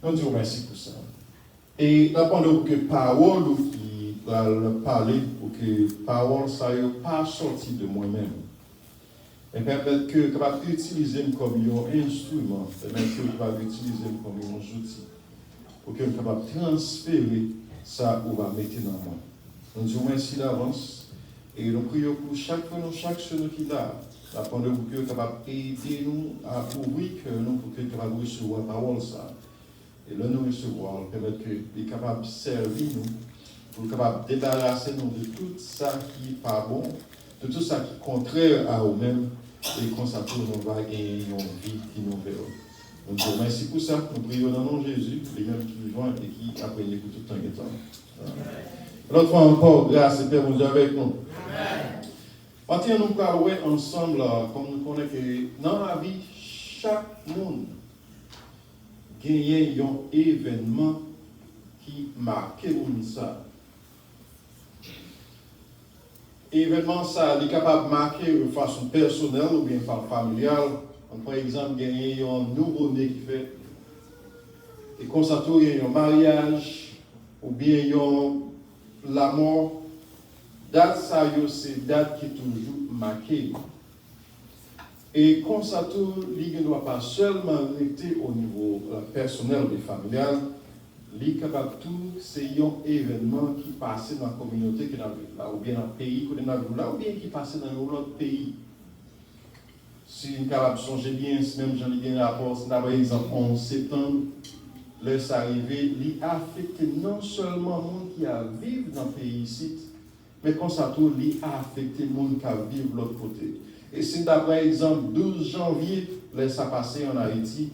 On dit merci pour ça. Et là, pendant que parole qui va parler, pour que parole, ça n'est pas sorti de moi-même. Et permettre que tu vas utiliser comme un instrument, permettre que tu vas utiliser comme un outil, pour que tu vas transférer ça ou va mettre dans moi. On dit merci d'avance. Et nous prions pour chaque seul qui est là. La pendant que tu vas aider nous à ouvrir nous pour que tu vas recevoir la parole ça. Et là, nous recevoir, permettre que tu es capable de servir nous, pour capable de débarrasser nous de tout ça qui n'est pas bon, de tout ça qui est contraire à nous-mêmes, et comme ça, nous va gagner une vie qui nous fait. Donc, merci pour ça. Nous prions dans le nom de Jésus, les mêmes qui joignent et qui apprennent pour tout le temps et temps. L'autre fois encore, grâce et Père, vous êtes avec nous. Maintenant, nous parlons ensemble, comme nous connaissons que dans la vie, chaque monde gagne un événement qui marque ça. Événement ça, il est capable de marquer de façon personnelle ou bien familiale. Par exemple, gagner un nouveau-né qui fait. Et constater un mariage ou bien la mort. Date ça, c'est date qui est toujours marquée. Et constater, il ne doit pas seulement rester au niveau personnel et familial. Il est capable de tout, c'est un événement qui passe dans la communauté, ou bien dans le pays, ou bien qui passe dans un autre pays. Si vous capable de songer bien, même j'en ai bien rapport, par exemple, en septembre, laisse arriver, il affecte non seulement les gens qui vivent dans le pays ici, mais comme ça, il affecte les gens qui vivent de l'autre côté. Et si, par exemple, 12 janvier, laisse passer en Haïti,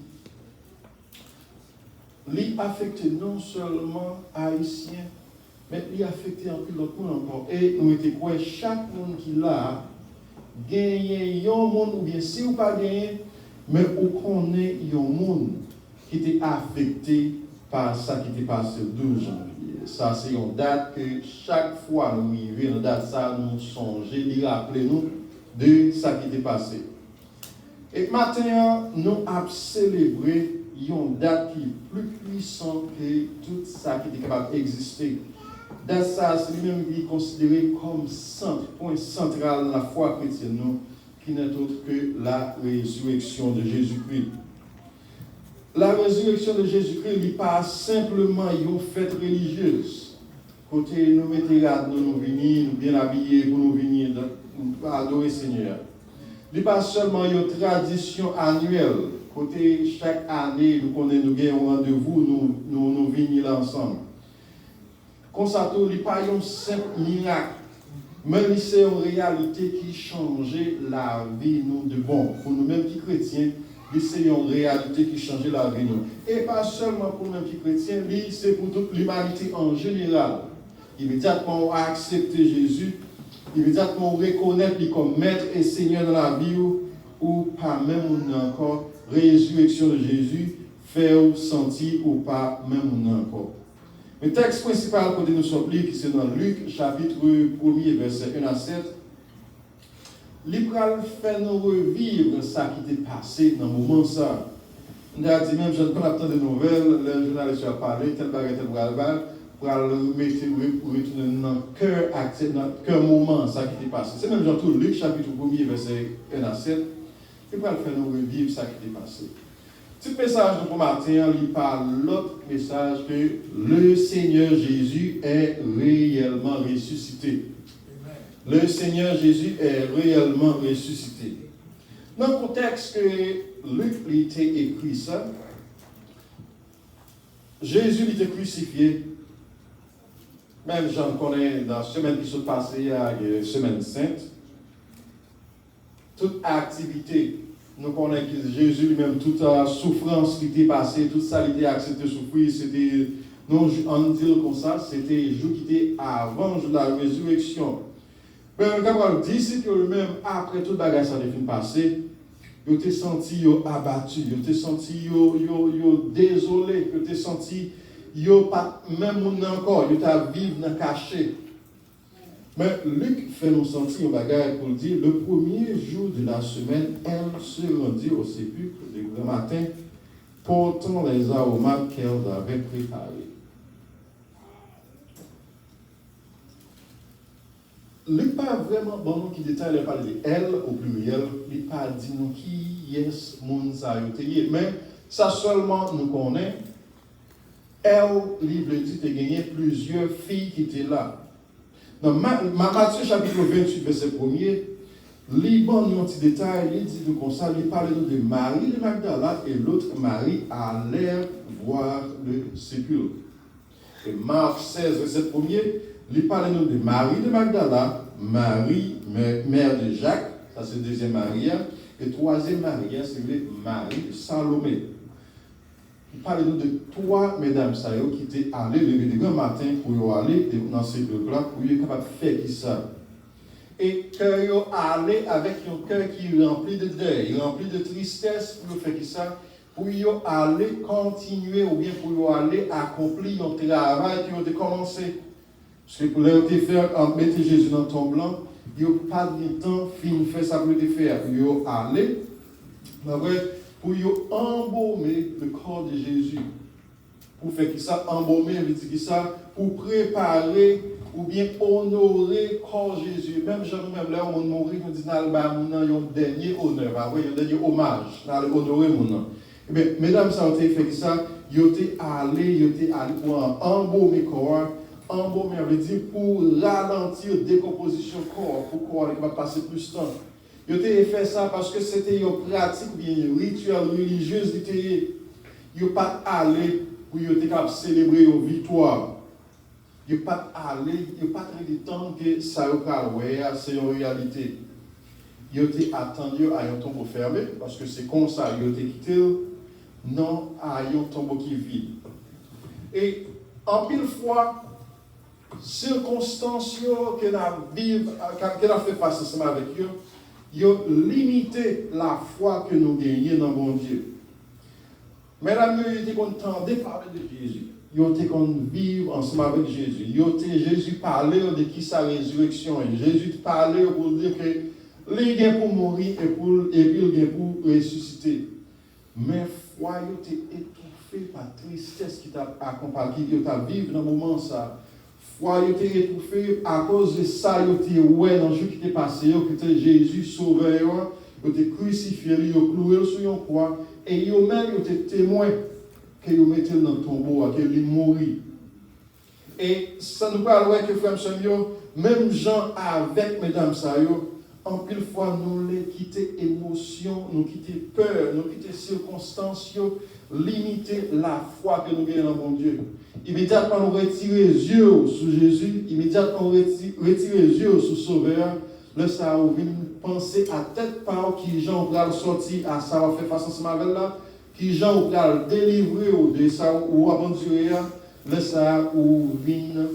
il affecte non seulement les Haïtiens, mais il affecte un peu l'autre monde encore. Et nous étions quoi, chaque monde qui l'a, gagne un monde, ou bien si vous pas gagné, mais vous connaissez un monde qui était affecté par ça qui était passé le 12 janvier. Ça, c'est une date que chaque fois nous arrivons, une date ça, nous songeons, nous rappelons de ça qui était passé. Et maintenant, nous avons célébré une date qui est plus puissante que tout ça qui est capable d'exister. Date ça, c'est lui-même qui est considéré comme point central de la foi chrétienne, qui n'est autre que la résurrection de Jésus-Christ. La résurrection de Jésus-Christ n'est pas simplement une fête religieuse. Côté nous mettons là, nous venons, nous bien habillés pour nous venir adorer le Seigneur. Ce n'est pas seulement une tradition annuelle. Côté chaque année, nous connaissons, nous avons un rendez-vous, nous venons là ensemble. Constater, ce n'est pas un simple miracle, mais c'est une réalité qui change la vie nous de bon. Pour nous-mêmes qui chrétiens, c'est une réalité qui change la vie nous. Et pas seulement pour nous-mêmes qui chrétiens, c'est pour toute l'humanité en général. Immédiatement, on a accepté Jésus, immédiatement, on reconnaît lui comme maître et seigneur dans la vie, ou pas même on encore, résurrection de Jésus, fait sentir ou pas même on encore. Le texte principal que nous sommes lus, qui c'est dans Luc, chapitre 1er, verset 1 à 7, l'Ibral fait nous revivre ça qui était passé dans le moment ça. On a dit même, je ne connais pas de nouvelles, le journaliste a parlé, tel baguette, tel bral, pour retourner dans le cœur moment ça qui était passé. C'est même dans tout Luc, chapitre 1er, verset 1 à 7, l'Ibral fait nous revivre ça qui était passé. Ce message de matin, il parle l'autre message que le Seigneur Jésus est réellement ressuscité. Le Seigneur Jésus est réellement ressuscité. Dans le contexte que Luc a été écrit ça, Jésus était crucifié. Même j'en connais dans la semaine qui s'est passée, la semaine sainte. Toute activité. Nous connaissons que Jésus lui-même, toute la souffrance qui était passée, toute ça, il était accepté souffrir, c'était, non, on dit comme ça, c'était le jour qui était avant la résurrection. Mais quand on dit, c'est que lui-même, après toute la guerre, ça a fini passé, il était senti abattu, il était senti désolé, il était senti, pas même encore, il était vivre dans caché. Mais Luc fait nous sentir un bagage pour dire le premier jour de la semaine, elle se rendit au sépulcre le matin portant les aromates qu'elle avait préparés. Il n'est pas vraiment bon qui détaille, il parle de elle au pluriel, il n'est pas dit nous qui est moun sa yote, mais ça seulement nous connaît. Elle, livre dit, a gagné plusieurs filles qui étaient là. Dans Matthieu chapitre 28, verset 1er, Liban nous un petit détail, il dit comme ça, il parle de Marie de Magdala et l'autre Marie allèrent voir le sépulcre. Et Marc 16, verset 1er, il parle de Marie de Magdala, Marie, mère de Jacques, ça c'est deuxième Marie, et troisième Marie, c'est Marie de Salomé. Il parle de trois mesdames qui étaient allées le grand matin pour aller dans ces deux-là, pour être capable de faire ça. Et qu'ils allaient avec un cœur qui est rempli de deuil, rempli de tristesse pour faire ça, pour aller continuer ou bien pour aller accomplir un travail qui a commencé. Parce que pour leur faire mettre Jésus dans ton blanc, il n'y a pas de temps de faire ça pour le faire. Ils sont allés pour embaumer le corps de Jésus. Pour faire ça, embaumer, ça, pour préparer ou bien honorer le corps de Jésus. Même nous-mêmes, là, on mourit, on dit, nous avons un dernier honneur, un dernier hommage, nous allons honorer mon nom. Eh bien, mesdames, ça ont fait ça, ils étaient allés pour embaumer le corps. Embaumer veut dire pour ralentir la décomposition du corps, pour que le corps va passer plus de temps. Ils ont fait ça parce que c'était une pratique ou bien une rituel religieuse. Ils n'ont pas allé pour célébrer une victoire. Ils n'ont pas allé, ils n'ont pas pris le temps que ça c'est une réalité. Ils ont attendu à un tombeau fermé parce que c'est comme ça. Ils ont quitté non à un tombeau qui est vide. Et en pile fois, circonstances qu'elle a fait face ensemble avec eux, ils ont limité la foi que nous gagnons dans mon Dieu. Mesdames, ils étaient contents de parler de Jésus. Ils ont été contents de vivre ensemble avec Jésus. Jésus parlait de qui sa résurrection est. Jésus parlait pour dire que les gains pour mourir et puis les gains pour ressusciter. Mais foi, ils ont été étouffés par la tristesse qui t'a accompagné, qui t'a vécu dans le moment ça. Foi, ils ont été étouffés à cause de ça, ils ont été ouais dans le jour qui était passé, que était Jésus sauveur, ils ont été crucifiés, ils ont cloué sur une croix, et ils ont même été témoins qu'ils ont mis dans le tombeau, qu'ils ont mouru. Et ça nous parle que frère Samuel, même gens avec mesdames Sayo, en pile fois nous les quitter émotion, nous quitter peur, nous quitter circonstances, limiter la foi que nous gagnons dans mon Dieu. Immédiatement nous retirer les yeux sur Jésus, immédiatement nous retirer les yeux sur Sauveur, le ça a penser à tête par qui Jean va sortir à ça va faire face ensemble avec là, qui Jean va délivrer de ça ou aventurer le ça ou vin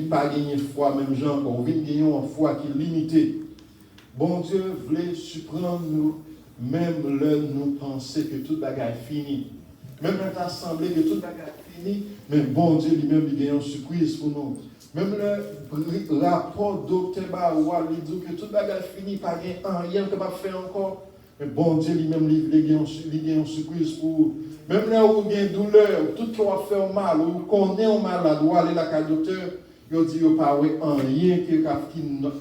pas gagner foi même Jean ou vin gagner une foi qui est limitée. Bon Dieu voulait surprendre nous même là nous penser que toute bagarre est finie. Même dans l'assemblée que toute bagarre est finie, mais bon Dieu lui-même il a une surprise pour nous. Même le rapport docteur Baroua lui dit que toute bagarre est finie, pas rien que pas faire encore. Mais bon Dieu lui-même il a une surprise pour vous. Même là où il y a une douleur, tout qui va faire mal, ou qu'on est en malade, ou aller à la docteur, il dit qu'il n'y a pas rien qui est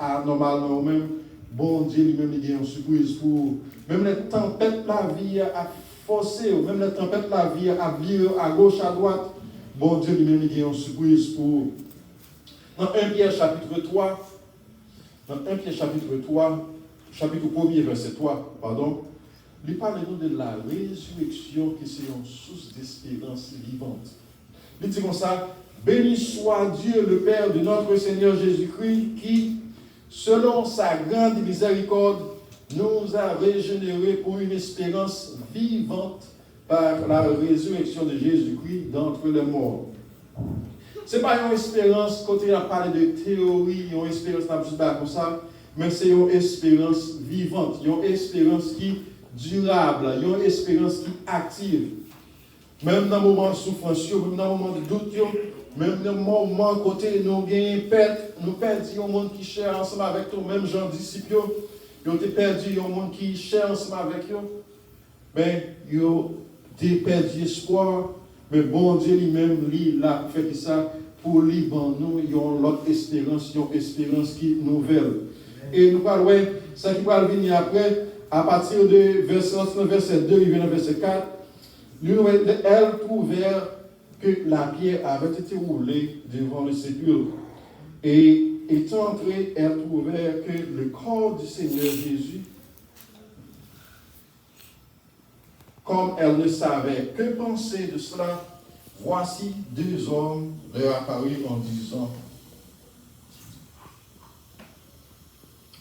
anormal dans nous-mêmes. Bon Dieu lui-même il a une surprise pour vous. Même les tempêtes la vie a forcé, même les tempêtes la vie a viré à gauche, à droite. Bon Dieu lui-même il a une surprise pour vous. Dans 1 Pierre chapitre 3, chapitre 1er, verset 3, il parle de la résurrection qui est une source d'espérance vivante. Il dit comme ça, béni soit Dieu le Père de notre Seigneur Jésus-Christ qui, selon sa grande miséricorde, nous a régénérés pour une espérance vivante par la résurrection de Jésus-Christ d'entre les morts. Ce n'est pas une espérance, quand il a parlé de théorie, une espérance comme ça, mais c'est une espérance vivante, une espérance qui est durable, une espérance qui est active. Même dans le moment de souffrance, même dans le moment de doute, même dans le moment côté nous gagnons nous perdons un monde qui cherche ensemble avec nous, même gens disciples, ils ont perdu un monde qui cherche ensemble avec eux, mais ils ont perdu espoir, mais bon Dieu lui-même, lui, l'a fait ça pour lui, bon, nous, ils ont l'autre espérance, ils ont une espérance qui est nouvelle. Et nous parlons, ça qui va venir après, à partir de verset 2, il vient au verset 4, elle trouvait que la pierre avait été roulée devant le sépulcre. Et étant entrée, elle trouvait que le corps du Seigneur Jésus, comme elle ne savait que penser de cela, voici deux hommes leur apparurent en disant,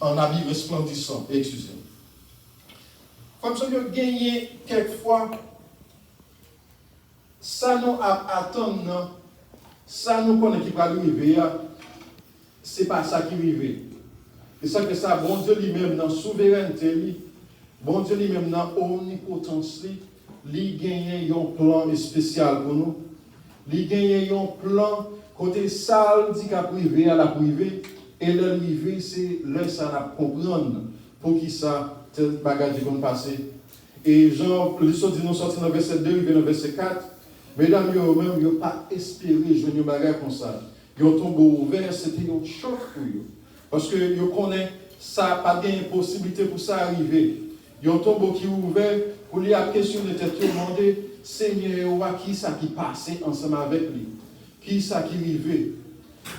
en habit resplendissant, excusez-moi. Comme ça, nous gagné quelquefois, ça nous attend, ça nous connaît qui va arriver, c'est pas ça qui arrive. C'est ça que ça, bon Dieu lui-même, dans la souveraineté, bon Dieu lui-même, dans l'omnipotence, il gagne un plan spécial pour nous. Il gagne un plan, côté sale, dit qu'à privé, à la privée, et le privé, c'est là, ça n'a comprendre pour qui ça, tel bagage qui va passer. Et Jean, le dit nous sortir dans le verset 2, il vient dans le verset 4. Mesdames, eux-mêmes, ils n'ont pas espéré jouer un bagage comme ça. Ils ont tombé ouvert, c'était un choc pour eux. Parce que ils connaissent ça, pas d'impossibilité pour ça arriver. Ils ont tombé qui ouvert pour lui la question de tête demander, Seigneur, qui ça qui passait ensemble avec lui? Qui ça qui arrivait?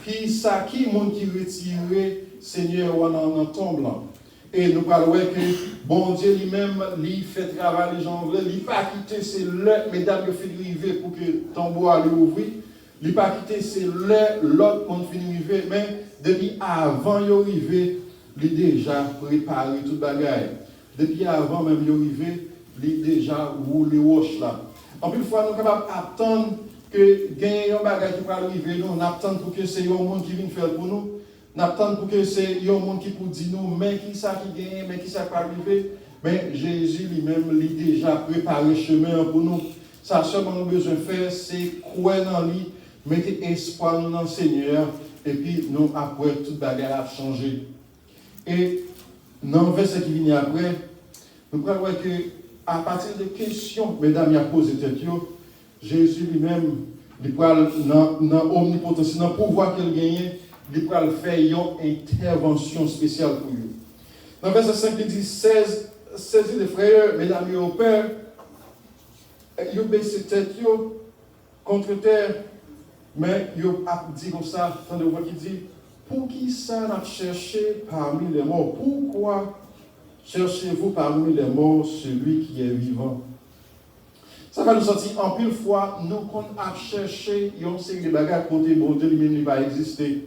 Qui monde qui retirait, Seigneur, en tombant? Et nous parlons que bon Dieu lui-même, lui fait travailler les gens, il pas quitté, c'est le, mesdames, il fait arriver pour que le tambour allait ouvrir. Il pas quitté, c'est l'autre monde finit arriver, mais depuis avant il arrivé, il déjà préparé toute bagaille. Depuis avant même il arrivé, il déjà roulé roche là. En plus, fois, nous sommes capables d'attendre que gagne un bagage qui va arriver, nous attendons pour que c'est un monde qui vient faire pour nous. Nous attendons pour que c'est un monde qui pour dire nous, mais qui ça qui gagne, mais qui ça va arriver. Mais Jésus lui-même, il déjà préparé le chemin pour nous. Ça seulement nous besoin de faire, c'est croire dans lui, mettre espoir dans le Seigneur, et puis nous, après, toute bagarre a changé. Et dans le verset qui vient après, nous pouvons voir que à partir de questions, mesdames, il a posé tête, Jésus lui-même, il peut dans l'omnipotence, dans le pouvoir qu'il gagne, il peut faire une intervention spéciale pour lui. Dans le verset 5, il dit 16 les frères, mesdames et au Père, ils baissent tête contre terre, mais ils ont dit comme ça, dans le voix qui dit, pour qui ça n'a cherché parmi les morts? Pourquoi cherchez-vous parmi les morts celui qui est vivant? Ça va nous sortir en pile fois, nous qu'on a cherché, on sait que les bagages côté bon Dieu lui-même va exister.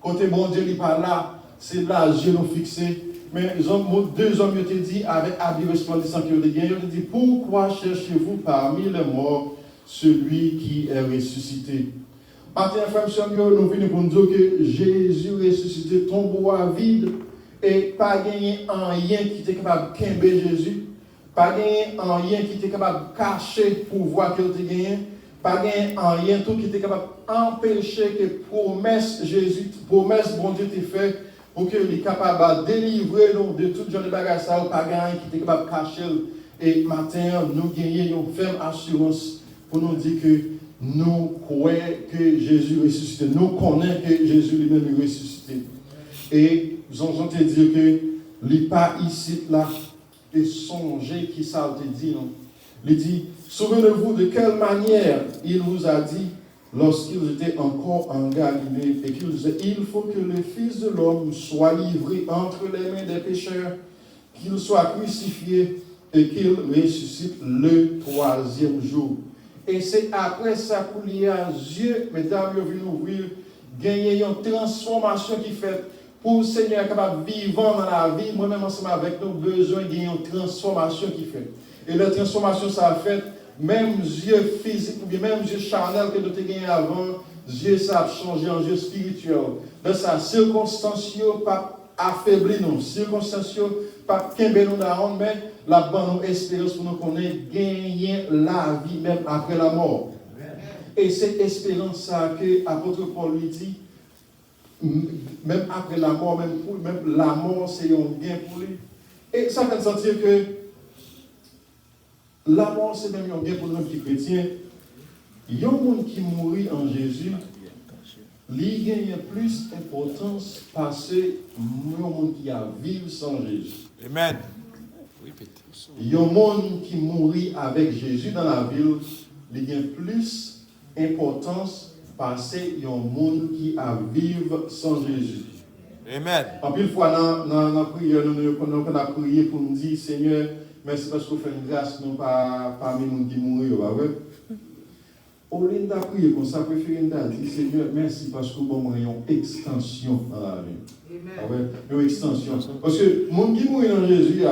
Côté bon Dieu il pas là, c'est là, Dieu nous fixé. Mais deux hommes ils ont dit avec habit resplendissant qui ont dit, ils ont dit, pourquoi cherchez-vous parmi les morts celui qui est ressuscité? Matin, frère, nous venons pour nous dire que Jésus ressuscité tombeau à vide et pas gagné en rien qui était capable de quimber Jésus, pas gagné en rien qui était capable de cacher pour voir qu'il était gagné, pas gagné en rien tout qui était capable d'empêcher que promesse Jésus, promesse bon Dieu t'ait fait pour qu'il soit capable de délivrer nous de toute genre de bagages, pas gagné qui était capable de cacher. Et matin, nous gagnons une ferme assurance pour nous dire que nous croyons que Jésus est ressuscité. Nous connaissons que Jésus lui-même est ressuscité. Et nous allons te dire que il n'est pas ici, là, et songer qui ça te dit. Non? Il dit, souvenez-vous de quelle manière il vous a dit lorsqu'ils étaient encore en Galilée et qu'il disait, il faut que le Fils de l'homme soit livré entre les mains des pécheurs, qu'il soit crucifié et qu'il ressuscite le troisième jour. Et c'est après ça pour les yeux, mesdames, vous venez ouvrir, gagner une transformation qui fait pour le Seigneur capable de vivre dans la vie. Moi-même, ensemble avec nous, besoin de gagner une transformation qui fait. Et la transformation, ça a fait, même yeux physiques ou bien même yeux charnels que nous avons gagné avant, yeux ça a changé en yeux spirituel. Dans sa circonstance, pas affaibli nous, circonstance, pas qu'aimer nous dans mais la bonne espérance pour nous connaître, gagner la vie même après la mort. Et cette espérance ça que l'apôtre Paul lui dit, même après la mort, même la mort, c'est un gain pour lui. Et ça fait sentir que la mort, c'est même bien pour nous qui chrétiens. Il y a un monde qui mourit en Jésus, il gagne plus d'importance parce que le monde qui a vécu sans Jésus. Amen. Il y a un monde qui mourit avec Jésus dans la ville, il gagne plus d'importance parce qu'il y a un monde qui a vécu sans Jésus. Amen. En plus, fois, dans la prière, nous avons prié pour nous dire, Seigneur, merci parce que vous faites une grâce, non pas parmi les gens qui mourent. Au lieu de prier comme ça, préférez dire, Seigneur, merci parce que vous avez une extension dans la vie. Une extension. Parce que les gens qui mourent dans Jésus,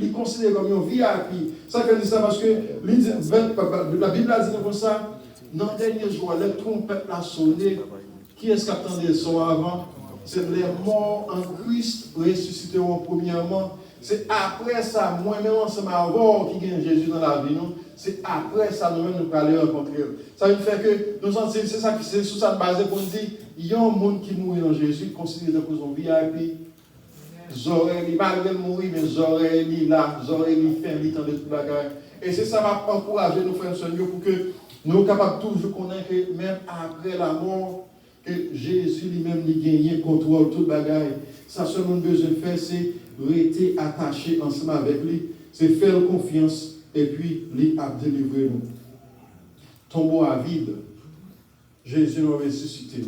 ils considèrent comme une vie à vie. Ça fait ça parce que la Bible a dit comme ça, dans le dernier jour, les trompettes la sonné. Qui est-ce qui attendait le son avant? C'est les morts en Christ ressuscités premièrement. C'est après ça, moi-même, ensemble avant qui gagne Jésus dans la vie, nous. C'est après ça, nous-mêmes, nous allons aller rencontrer. Ça veut faire que nous c'est ça qui c'est sur ça de base pour nous dire, il y a un monde qui mourit dans Jésus, considéré comme son VIP. Zoré, malgré le mourir, mais Zoré, il là, Zoré, il fait, il tend de tout la gueule. Et c'est ça va encourager nos frères et sœurs pour que nous soyons capables toujours connaître que même après la mort, que Jésus lui-même lui gagne contrôle toute bagaille. Ça seulement besoin de faire, c'est rester attaché ensemble avec lui, c'est faire confiance et puis lui a délivré nous. Tombeau à vide, Jésus nous a ressuscité.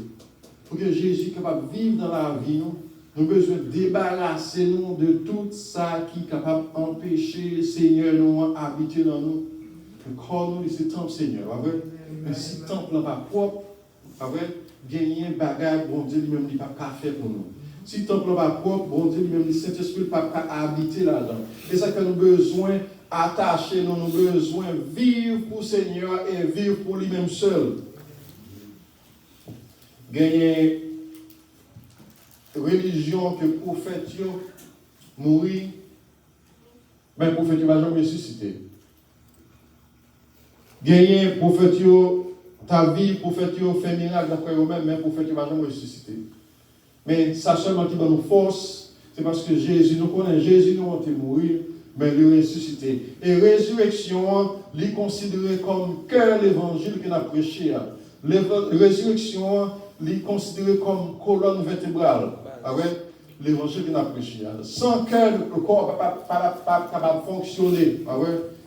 Pour que Jésus soit capable de vivre dans la vie, nous avons besoin de débarrasser nous de tout ça qui est capable d'empêcher le Seigneur nous habiter dans nous. Le corps nous, c'est temple Seigneur. Mais si le temple n'est pas propre, gagner un bagage, bon Dieu lui-même n'est pas faire pour nous. Si le temple n'est pas propre, bon Dieu lui-même, le Saint-Esprit n'est pas habiter là-dedans. Et ça que nous avons besoin d'attacher, nous avons besoin de vivre pour le Seigneur et vivre pour lui-même seul. Gagner religion que prophète mourir, mais le prophète va jamais ressusciter. Gagner prophète ta vie, prophète fait miracle d'après eux-mêmes, mais prophète va jamais ressusciter. Mais ça seulement qui va nous force, c'est parce que Jésus nous connaît, Jésus nous a mourir, mais il est ressuscité. Et résurrection, il est considéré comme cœur l'évangile qu'il a prêché. Résurrection, il est considéré comme colonne vertébrale. L'évangile qu'il a prêché. Sans cœur, le corps n'est pas capable de fonctionner.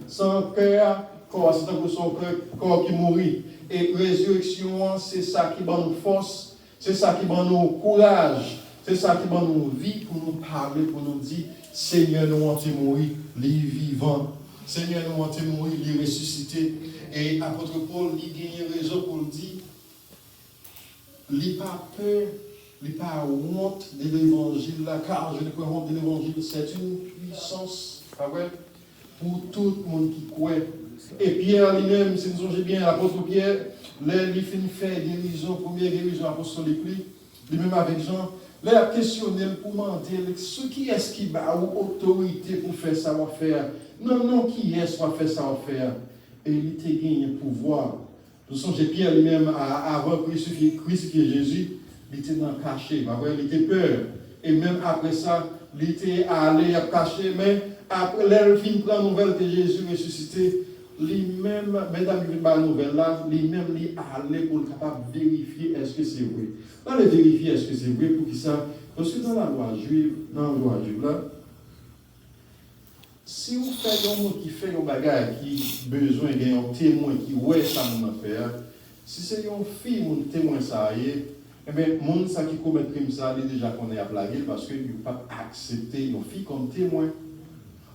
Sans cœur, c'est un peu son corps qui mourit. Et résurrection, c'est ça qui donne nous force, c'est ça qui donne nous courage, c'est ça qui donne nous vie pour nous parler, pour nous dire, Seigneur, nous avons mourir, il est vivant. Seigneur, nous avons mourir, il est ressuscité. Et apôtre Paul, il gagne raison pour le dire, il n'a pas peur, il n'a pas honte de l'évangile, car je ne crois honte de l'évangile, c'est une puissance, pour tout le monde qui croit. Et Pierre lui-même, si nous songez bien, l'apôtre Pierre, il fait une guérison, première guérison apostolique, lui-même avec Jean, il a questionné pour demander ce qui est-ce qui a autorité pour faire savoir-faire. Non, qui est-ce qui va faire savoir-faire. Et il était gagné pouvoir. Nous songez Pierre lui-même, avant crucifier Jésus, il était dans le cachet, il était peur. Et même après ça, il était allé à cacher, mais après l'air fin prend nouvelle que Jésus ressuscité. Lui-même, mesdames, il la nouvelle là, lui-même, il allait pour être capable de vérifier est-ce que c'est vrai. Dans les vérifier est-ce que c'est vrai, pour qui ça? Parce que dans la loi juive, là, si vous faites un monde qui fait un bagage, qui a besoin d'un témoin, qui ouais ça mon affaire, si c'est une fille, mon témoin ça y est, eh bien, monde ça qui commet crime ça, il est déjà qu'on est à blaguer parce qu'il ne peut pas accepter une fille comme témoin.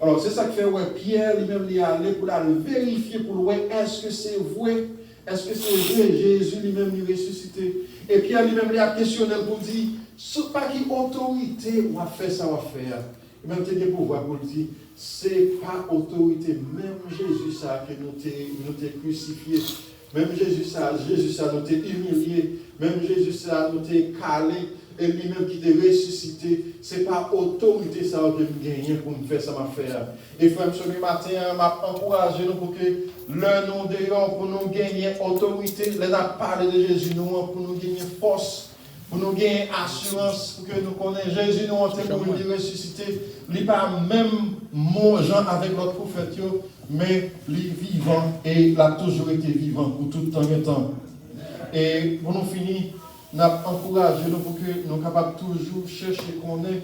Alors, c'est ça que fait Pierre lui-même il est allé pour aller vérifier pour voir est-ce que c'est vrai, est-ce que c'est vrai, Jésus lui-même il est ressuscité. Et Pierre lui-même il a questionné pour dire, ce pas qui autorité on a fait ça, on va faire. Il même tenu pouvoir pour dire, c'est pas autorité, même Jésus ça que nous t'ai crucifié, même Jésus ça nous t'ai humilié, même Jésus ça nous t'ai calé. Et lui-même qui t'a ressuscité, ce n'est pas autorité ça que nous gagnons pour nous faire ça faire. Et frère, ce matin, m'a encouragé pour que le nom de Dieu, pour nous gagner autorité, les a parlé de Jésus, nous, pour nous gagner force, pour nous gagner assurance, pour que nous connaissions Jésus, nous, en tant que ressuscité, il n'est pas même mon gens avec l'autre prophète, mais les vivants, et il a toujours été vivant pour tout le temps et temps. Et pour nous finir, nous encourageons pour que nous soyons capables toujours chercher qu'on est,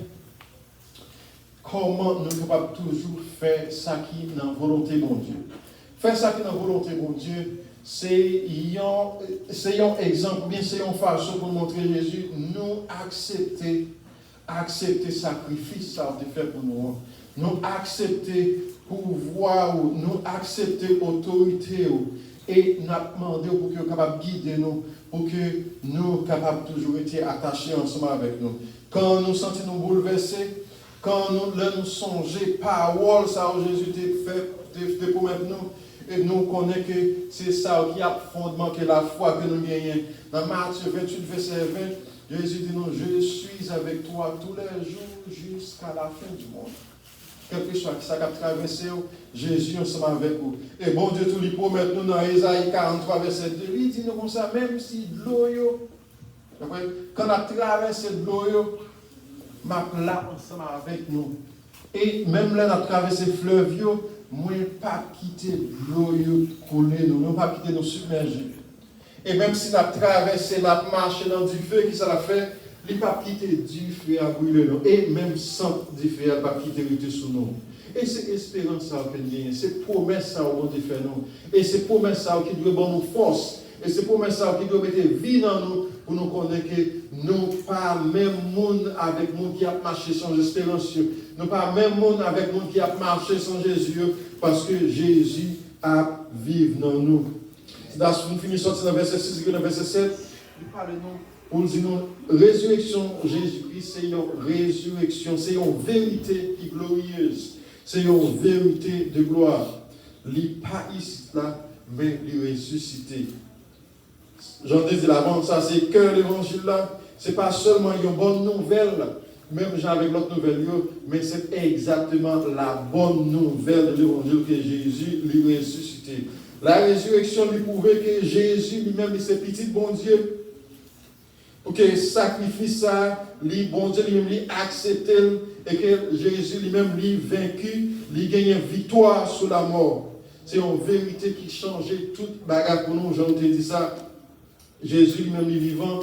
comment nous sommes capables toujours faire ça qui est dans la volonté de Dieu. Faire ça qui est dans la volonté de Dieu, c'est un exemple, bien c'est une façon pour montrer Jésus, nous accepter sacrifice ça a fait pour nous. Nous accepter pouvoir, nous accepter autorité et nous demander pour que nous capables de guider nous, pour que nous capables toujours être attachés ensemble avec nous. Quand nous sentons nous bouleversés, quand nous songeons parole ça Jésus t'a fait pour nous. Et nous connaissons que c'est ça qui a fondement que la foi que nous gagnons. Dans Matthieu 28, verset 20, Jésus dit nous, je suis avec toi tous les jours jusqu'à la fin du monde. Quel que soit qui ça a traversé, Jésus ensemble avec vous. Et bon Dieu, tout lui promet nous dans Ésaïe 43, verset 2, il dit nous comme ça, même si de l'eau, quand on a traversé de l'eau, m'a là ensemble avec nous. Et même là, on a traversé le fleuve, moi, pas quitter l'eau couler, nous pas quitter nous submerger. Et même si on a traversé, on a marché dans du feu, qui ça l'a fait, il pas quitter du feu à brûler nous. Et même sans du feu, il pas quitter le sous nous. Et c'est l'espérance que nous gagnons, c'est promesse ça au monde fait nous. Et c'est promesse ça qui doit donner nous force. Et c'est promesse ça qui doit mettre vie dans nous pour nous connaître que nous pas même monde avec monde qui a marché sans espérance. Nous pas même monde avec monde qui a marché sans Jésus parce que Jésus a vivre dans nous. C'est dans ce qu'on finit sortir dans verset 6 et dans verset 7, il parle de nous. On dit nous, résurrection Jésus-Christ, c'est une résurrection, c'est une vérité qui est glorieuse, c'est une vérité de gloire. Il n'est pas ici là, mais il est ressuscité. J'en ai dit avant, ça c'est que l'évangile là, c'est pas seulement une bonne nouvelle, même avec l'autre nouvelle, mais c'est exactement la bonne nouvelle de l'évangile que Jésus lui est ressuscité. La résurrection lui prouvait que Jésus lui-même, c'est petit bon Dieu. Pour que sacrifice ça, lui, bon Dieu lui-même, lui accepte et que Jésus lui-même, lui vaincu, lui gagne victoire sur la mort. C'est une vérité qui changeait toute bagarre pour nous. J'en ai dit ça. Jésus lui-même est vivant.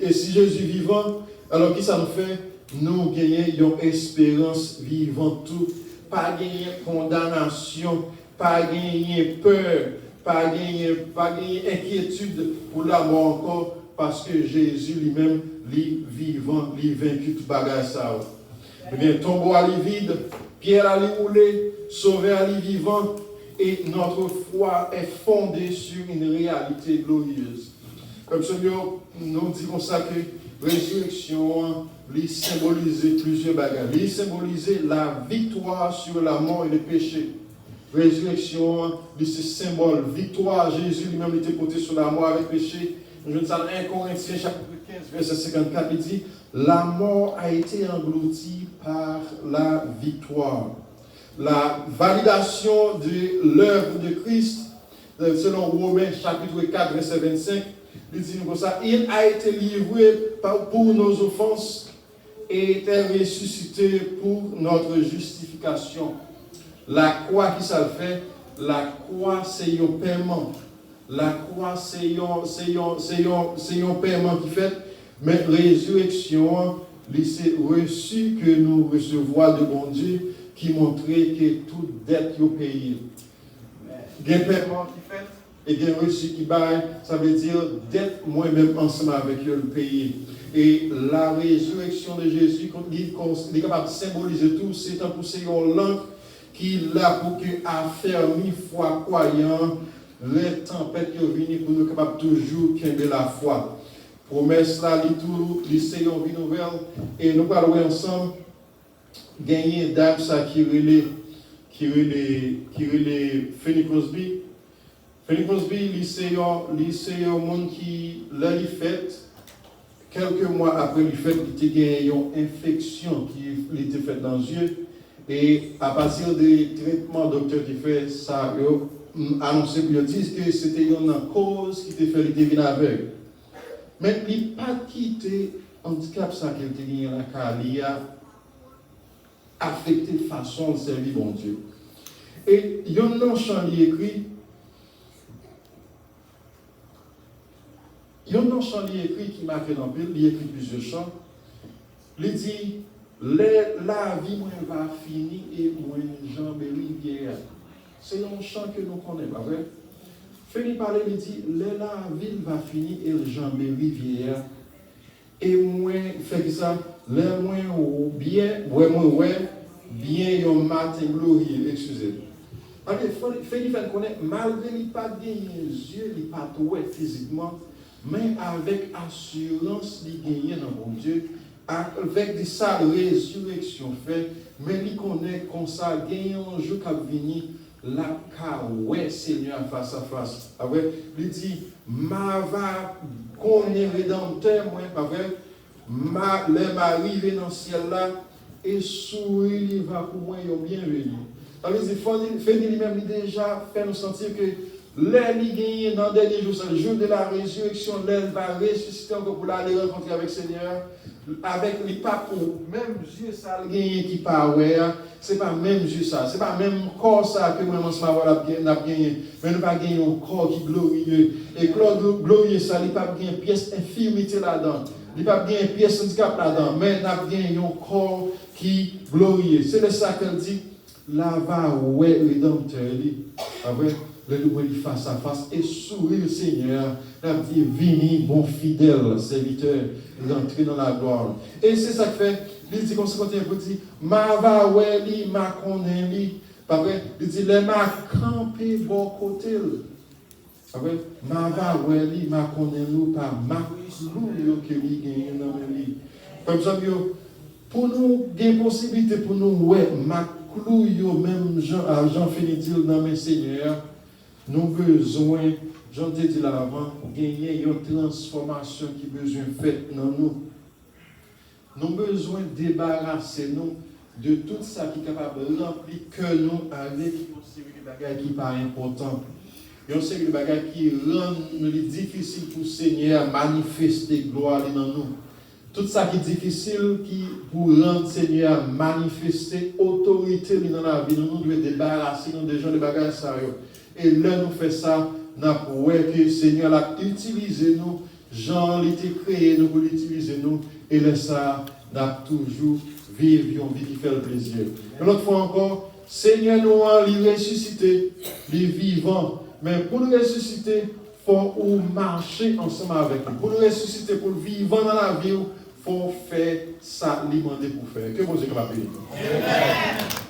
Et si Jésus est vivant, alors qui ça nous fait? Nous gagnons une espérance vivante. Tout. Pas gagner condamnation, pas gagner peur, pas gagner inquiétude pour la mort encore. Parce que Jésus lui-même, lui vivant, lui vaincu tout bagage ça. Eh bien, tombeau à lui vide, pierre à lui roulé, sauvé à lui vivant, et notre foi est fondée sur une réalité glorieuse. Comme Seigneur nous dit comme ça que résurrection, lui symbolisait plusieurs bagages. Lui symbolisait la victoire sur la mort et le péché. Résurrection, lui c'est symbole. Victoire, Jésus lui-même était porté sur la mort avec le péché. Je dis à 1 Corinthiens chapitre 15, verset 54, il dit « La mort a été engloutie par la victoire. » La validation de l'œuvre de Christ, selon Romains chapitre 4, verset 25, il dit comme ça « Il a été livré pour nos offenses et était ressuscité pour notre justification. » La croix qui ça le fait, la croix c'est un paiement. La croix, c'est un paiement qui fait, mais résurrection, c'est reçu que nous recevons de bon Dieu, qui montrait que toute dette est payée. Il y a un paiement qui fait, et il y a un reçu qui baille, ça veut dire dette moi-même ensemble avec eux le payer. Et la résurrection de Jésus, il est capable de symboliser tout, c'est un poussé en langue qui est là pour que affermi foi croyant. Les tempêtes qui viennent pour nous capables toujours de la foi. Promesse là, c'est une vie nouvelle. Et nous allons ensemble gagner d'âme ça qui relève Fanny Crosby. Fanny Crosby, c'est un monde qui l'a fait. Quelques mois après le fait, il y a une infection qui était faite dans les yeux. Et à partir des traitements, le docteur qui fait ça, annoncé pour dire que c'était une cause qui était fait le deviner aveugle. Mais il n'a pas quitté handicap ça qu'il était gagné la Calia. affecté façon de servir bon Dieu. Et il y a un chant qui écrit, qui marque dans le il écrit plusieurs chants. Il dit, la vie moi va finir et moi jambe rivière. C'est un chant que nous connaissons, pas vrai? Fini parler, il dit, la vie va finir et jambe rivière. Et moi, fait ça, le moins ou bien, bien yon matin glorieux, excusez-moi. Fait connaître, malgré qu'il pas gagné yeux, il pas tout physiquement, mais avec assurance, il gagne dans mon Dieu, avec sa résurrection fait, mais il connaît qu'on ça gagne un jour qui venir, la ouais Seigneur face à face. Il dit, ma va connaître rédempteur, moi, pas vrai, m'arriver dans le ciel là, et sourire, il va pour moi, il est bienvenu. Alors, il fait lui-même déjà fait nous sentir que l'aile gagne dans le dernier jour, c'est le jour de la résurrection, l'aile va ressusciter encore pour aller rencontrer avec le Seigneur. Avec les papes, même Dieu, ça le gagne qui part, c'est pas même Dieu ça, c'est pas même corps ça que moi, je n'a gagné, mais nous pas gagner un corps qui est glorieux. Et corps glorieux, ça, il pas gagner une pièce infirmité là-dedans, il pas gagner une pièce handicap là-dedans, mais nous pas gagner un corps qui est glorieux. C'est de ça qu'elle dit. Là va ouais rédempteur avec le nouveau face à face et sourire Seigneur la dit vini bon fidèle serviteur d'entrer dans la gloire et c'est ça que fait il dit comme ça quand il dit ma va ouais li ma connaît li pas vrai il dit les ma camper bon côté avec ma va ouais li ma connaît nous par ma clou que li gagne dans lui comme ça pour nous gain possibilité pour nous ouais ma clou yo même Jean finit dire dans mes seigneurs nous besoin j'en te dit là avant gagner une transformation qui besoin faite dans nous besoin débarrasser nous de tout ça qui est capable de remplir que nous avec une série de bagages qui pas important une série de bagages qui rendent difficile pour le Seigneur manifester gloire dans nous. Tout ça qui est difficile pour rendre le Seigneur manifester autorité dans la vie, nous devons débarrasser des gens de bagages sérieux. Et là, nous faisons ça, nous pouvons que le Seigneur a utilisé nous, Jean l'a créé nous pour l'utiliser nous, et là, ça, nous avons toujours vivre une vie qui fait le plaisir. Une autre fois encore, Seigneur nous a ressuscité, les vivants, mais pour nous ressusciter, il faut marcher ensemble avec nous. Pour nous ressusciter, pour vivre dans la vie, faut faire ça, demander pour faire. Que vous êtes capable de faire.